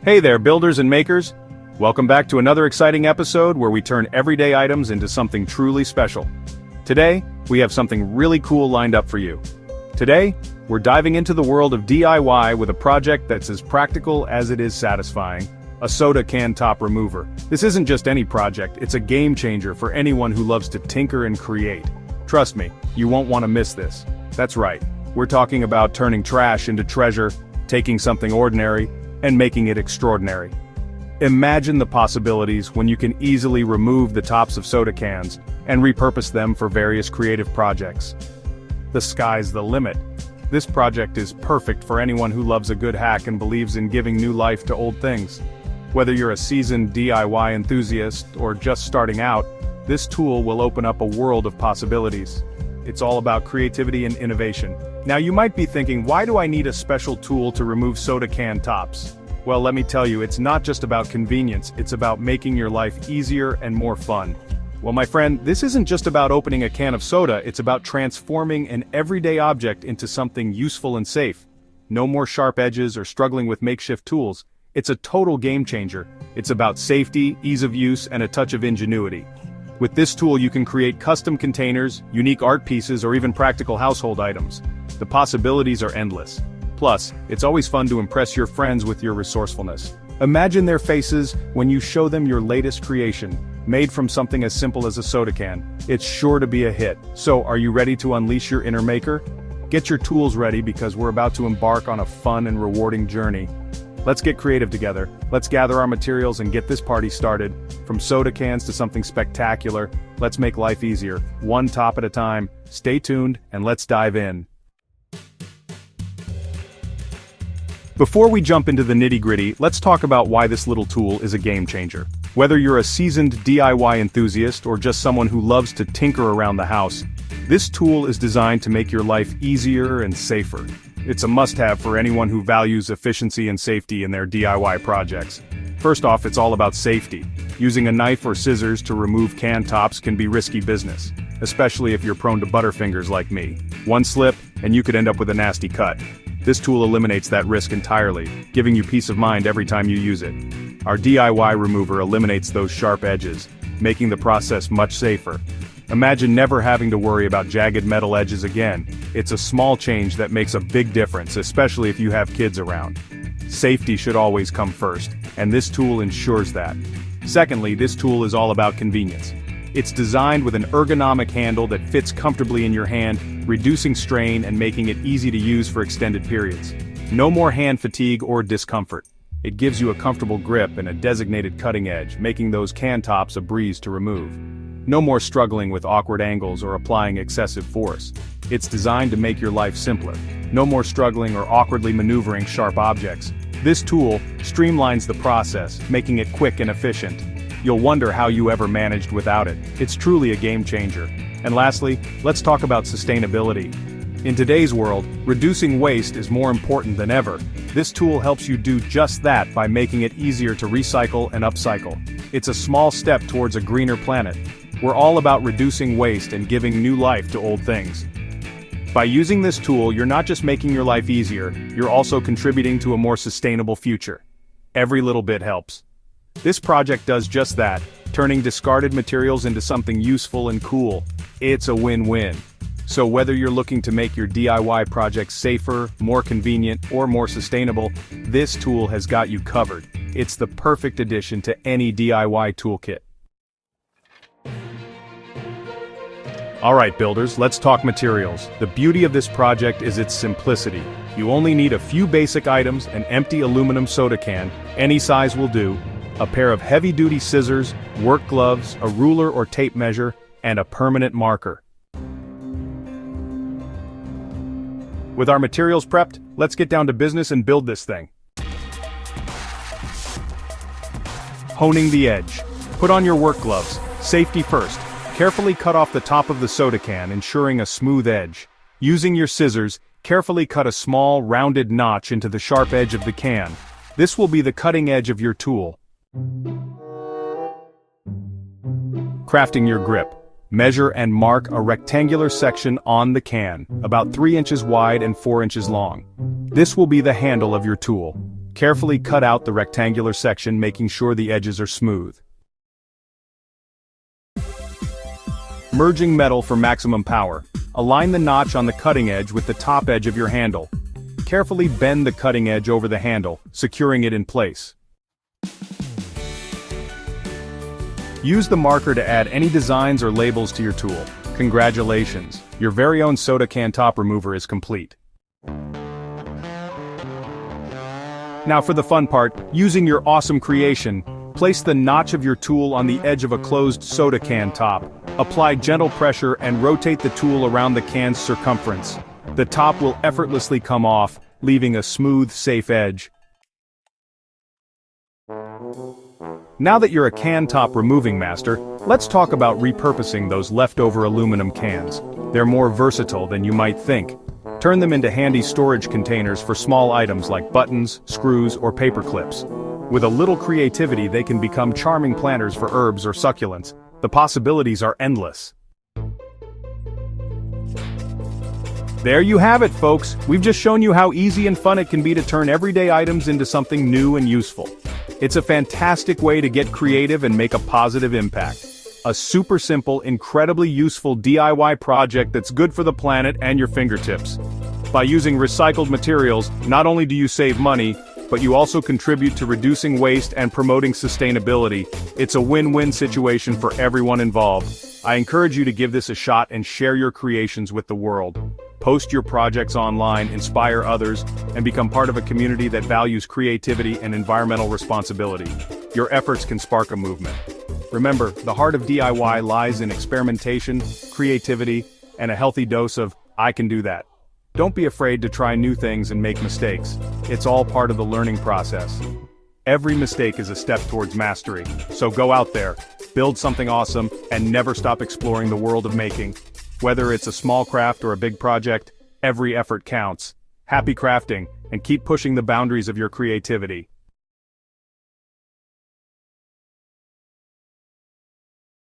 Hey there, builders and makers! Welcome back to another exciting episode where we turn everyday items into something truly special. Today, we have something really cool lined up for you. Today, we're diving into the world of DIY with a project that's as practical as it is satisfying: a soda can top remover. This isn't just any project, it's a game changer for anyone who loves to tinker and create. Trust me, you won't want to miss this. That's right, we're talking about turning trash into treasure, taking something ordinary, and making it extraordinary. Imagine the possibilities when you can easily remove the tops of soda cans and repurpose them for various creative projects. The sky's the limit. This project is perfect for anyone who loves a good hack and believes in giving new life to old things. Whether you're a seasoned DIY enthusiast or just starting out, this tool will open up a world of possibilities. It's all about creativity and innovation. Now you might be thinking, why do I need a special tool to remove soda can tops? Well, let me tell you, it's not just about convenience, it's about making your life easier and more fun. Well, my friend, this isn't just about opening a can of soda, it's about transforming an everyday object into something useful and safe. No more sharp edges or struggling with makeshift tools. It's a total game changer. It's about safety, ease of use, and a touch of ingenuity. With this tool you can create custom containers, unique art pieces, or even practical household items. The possibilities are endless. Plus, it's always fun to impress your friends with your resourcefulness. Imagine their faces when you show them your latest creation, made from something as simple as a soda can. It's sure to be a hit. So, are you ready to unleash your inner maker? Get your tools ready because we're about to embark on a fun and rewarding journey. Let's get creative together. Let's gather our materials and get this party started. From soda cans to something spectacular, let's make life easier, one top at a time. Stay tuned, and let's dive in. Before we jump into the nitty-gritty, let's talk about why this little tool is a game changer. Whether you're a seasoned DIY enthusiast or just someone who loves to tinker around the house, this tool is designed to make your life easier and safer. It's a must-have for anyone who values efficiency and safety in their DIY projects. First off, it's all about safety. Using a knife or scissors to remove can tops can be risky business, especially if you're prone to butterfingers like me. One slip, and you could end up with a nasty cut. This tool eliminates that risk entirely, giving you peace of mind every time you use it. Our DIY remover eliminates those sharp edges, making the process much safer. Imagine never having to worry about jagged metal edges again. It's a small change that makes a big difference, especially if you have kids around. Safety should always come first, and this tool ensures that. Secondly, this tool is all about convenience. It's designed with an ergonomic handle that fits comfortably in your hand, reducing strain and making it easy to use for extended periods. No more hand fatigue or discomfort. It gives you a comfortable grip and a designated cutting edge, making those can tops a breeze to remove. No more struggling with awkward angles or applying excessive force. It's designed to make your life simpler. No more struggling or awkwardly maneuvering sharp objects. This tool streamlines the process, making it quick and efficient. You'll wonder how you ever managed without it. It's truly a game changer. And lastly, let's talk about sustainability. In today's world, reducing waste is more important than ever. This tool helps you do just that by making it easier to recycle and upcycle. It's a small step towards a greener planet. We're all about reducing waste and giving new life to old things. By using this tool, you're not just making your life easier, you're also contributing to a more sustainable future. Every little bit helps. This project does just that, turning discarded materials into something useful and cool. It's a win-win. So whether you're looking to make your DIY projects safer, more convenient, or more sustainable, this tool has got you covered. It's the perfect addition to any DIY toolkit. Alright builders, let's talk materials. The beauty of this project is its simplicity. You only need a few basic items: an empty aluminum soda can, any size will do, a pair of heavy-duty scissors, work gloves, a ruler or tape measure, and a permanent marker. With our materials prepped, let's get down to business and build this thing. Honing the edge. Put on your work gloves. Safety first. Carefully cut off the top of the soda can, ensuring a smooth edge. Using your scissors, carefully cut a small, rounded notch into the sharp edge of the can. This will be the cutting edge of your tool. Crafting your grip. Measure and mark a rectangular section on the can, about 3 inches wide and 4 inches long. This will be the handle of your tool. Carefully cut out the rectangular section, making sure the edges are smooth. Merging metal for maximum power. Align the notch on the cutting edge with the top edge of your handle. Carefully bend the cutting edge over the handle, securing it in place. Use the marker to add any designs or labels to your tool. Congratulations, your very own soda can top remover is complete. Now for the fun part, using your awesome creation, place the notch of your tool on the edge of a closed soda can top. Apply gentle pressure and rotate the tool around the can's circumference. The top will effortlessly come off, leaving a smooth, safe edge. Now that you're a can top removing master, let's talk about repurposing those leftover aluminum cans. They're more versatile than you might think. Turn them into handy storage containers for small items like buttons, screws, or paper clips. With a little creativity, they can become charming planters for herbs or succulents. The possibilities are endless. There you have it, folks. We've just shown you how easy and fun it can be to turn everyday items into something new and useful. It's a fantastic way to get creative and make a positive impact. A super simple, incredibly useful DIY project that's good for the planet and your fingertips. By using recycled materials, not only do you save money, but you also contribute to reducing waste and promoting sustainability. It's a win-win situation for everyone involved. I encourage you to give this a shot and share your creations with the world. Post your projects online, inspire others, and become part of a community that values creativity and environmental responsibility. Your efforts can spark a movement. Remember, the heart of DIY lies in experimentation, creativity, and a healthy dose of, I can do that. Don't be afraid to try new things and make mistakes. It's all part of the learning process. Every mistake is a step towards mastery. So go out there, build something awesome, and never stop exploring the world of making. Whether it's a small craft or a big project, every effort counts. Happy crafting, and keep pushing the boundaries of your creativity.